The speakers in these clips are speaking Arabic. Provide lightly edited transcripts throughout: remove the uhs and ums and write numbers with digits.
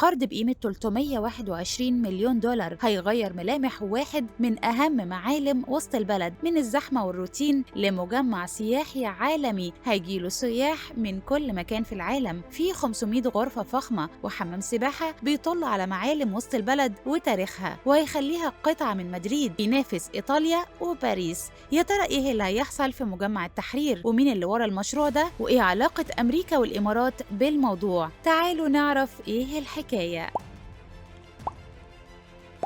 قرض بقيمة 321 مليون دولار هيغير ملامح واحد من أهم معالم وسط البلد، من الزحمة والروتين لمجمع سياحي عالمي هيجيله سياح من كل مكان في العالم. فيه 500 غرفة فخمة وحمام سباحة بيطل على معالم وسط البلد وتاريخها، وهيخليها قطعة من مدريد ينافس إيطاليا وباريس. يا ترى إيه اللي هيحصل في مجمع التحرير، ومين اللي ورا المشروع ده، وإيه علاقة أمريكا والإمارات بالموضوع؟ تعالوا نعرف إيه الحكاية.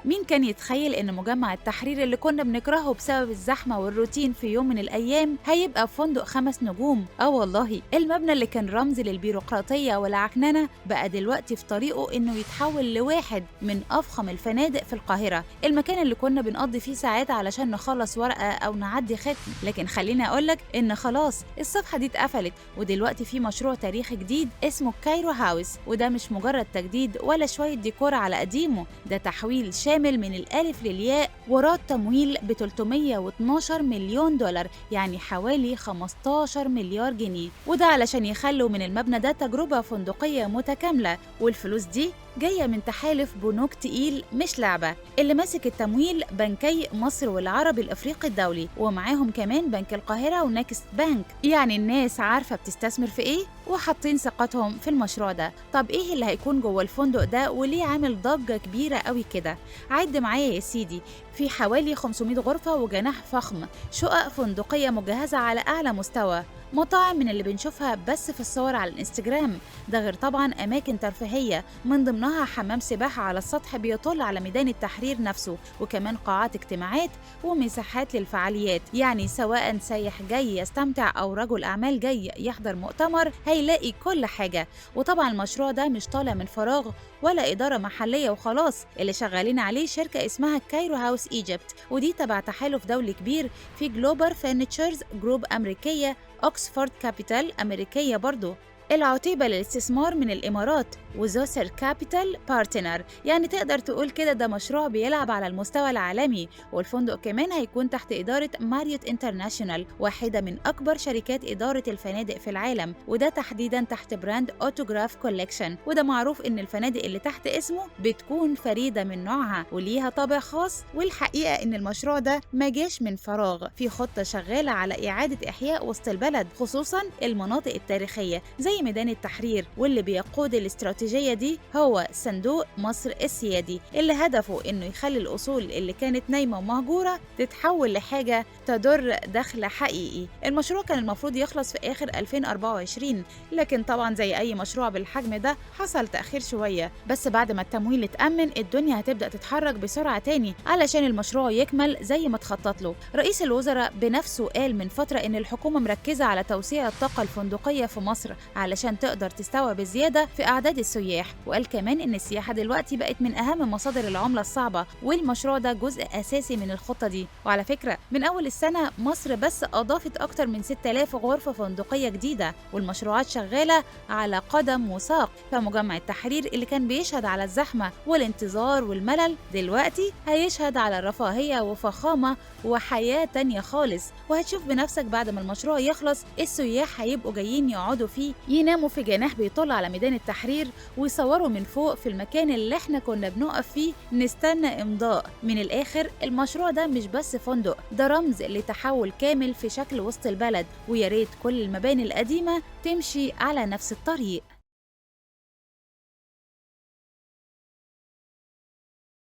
مين كان يتخيل إن مجمع التحرير اللي كنا بنكرهه بسبب الزحمة والروتين في يوم من الأيام هيبقى فندق 5 نجوم؟ والله المبنى اللي كان رمز للبيروقراطية والعكننة بقى دلوقتي في طريقه إنه يتحول لواحد من أفخم الفنادق في القاهرة، المكان اللي كنا بنقضي فيه ساعات علشان نخلص ورقة أو نعدي ختم. لكن خليني أقولك إن خلاص الصفحة دي اتقفلت، ودلوقتي في مشروع تاريخي جديد اسمه كايرو هاوس، وده مش مجرد تجديد ولا شوية ديكور على قديمه، ده تحويل شامل من الألف للياء، وراه تمويل ب 312 مليون دولار، يعني حوالي 15 مليار جنيه، وده علشان يخلوا من المبنى ده تجربة فندقية متكاملة. والفلوس دي جاية من تحالف بنوك تقيل مش لعبة. اللي ماسك التمويل بنكي مصر والعربي الأفريقي الدولي، ومعاهم كمان بنك القاهرة ونكست بنك. يعني الناس عارفة بتستثمر في إيه وحاطين ثقتهم في المشروع ده. طب إيه اللي هيكون جوه الفندق ده وليه عامل ضجة كبيرة قوي كده؟ عد معايا يا سيدي. في حوالي 500 غرفة وجناح فخم، شقق فندقية مجهزة على أعلى مستوى، مطاعم من اللي بنشوفها بس في الصور على الانستجرام، ده غير طبعا أماكن ترفيهية من ضمنها حمام سباحة على السطح بيطل على ميدان التحرير نفسه، وكمان قاعات اجتماعات ومساحات للفعاليات. يعني سواء سايح جاي يستمتع أو رجل أعمال جاي يحضر مؤتمر هيلاقي كل حاجة. وطبعا المشروع ده مش طالع من فراغ ولا إدارة محلية وخلاص، اللي شغالين عليه شركة اسمها كايرو هاوس ايجيبت، ودي تبع تحالف دولي كبير في جلوبال فيرنتشرز جروب أمريكية، أوكسفورد كابيتال أمريكية برضو، العتيبة للاستثمار من الإمارات، وزوسر كابيتال بارتنر. يعني تقدر تقول كده ده مشروع بيلعب على المستوى العالمي. والفندق كمان هيكون تحت إدارة ماريوت انترناشونال، واحدة من أكبر شركات إدارة الفنادق في العالم، وده تحديدا تحت براند أوتوغراف كوليكشن. وده معروف إن الفنادق اللي تحت اسمه بتكون فريدة من نوعها وليها طابع خاص. والحقيقة إن المشروع ده ما جاش من فراغ، في خطة شغالة على إعادة إحياء وسط البلد، خصوصا المناطق التاريخية زي ميدان التحرير. واللي بيقود الاستراتيجية دي هو صندوق مصر السيادي، اللي هدفه إنه يخلي الأصول اللي كانت نايمة ومهجورة تتحول لحاجة تدر دخل حقيقي. المشروع كان المفروض يخلص في آخر 2024، لكن طبعا زي أي مشروع بالحجم ده حصل تأخير شوية. بس بعد ما التمويل اتأمن الدنيا هتبدأ تتحرك بسرعة تاني علشان المشروع يكمل زي ما تخطط له. رئيس الوزراء بنفسه قال من فترة إن الحكومة مركزة على توسيع الطاقة الفندقية في مصر علشان تقدر تستوعب الزيادة في أعداد السياح، وقال كمان إن السياحة دلوقتي بقت من أهم مصادر العملة الصعبة، والمشروع ده جزء أساسي من الخطة دي. وعلى فكرة من أول السنة مصر بس أضافت أكتر من 6000 غرفة فندقية جديدة، والمشروعات شغالة على قدم وساق. فمجمع التحرير اللي كان بيشهد على الزحمة والانتظار والملل دلوقتي هيشهد على الرفاهية وفخامة وحياة تانية خالص. وهتشوف بنفسك بعد ما المشروع يخلص السياح هيبقوا جايين يقعدوا فيه، يناموا في جناح بيطل على ميدان التحرير، ويصوروا من فوق في المكان اللي احنا كنا بنقف فيه نستنى إمضاء. من الآخر المشروع ده مش بس فندق، ده رمز لتحول كامل في شكل وسط البلد، وياريت كل المباني القديمة تمشي على نفس الطريق.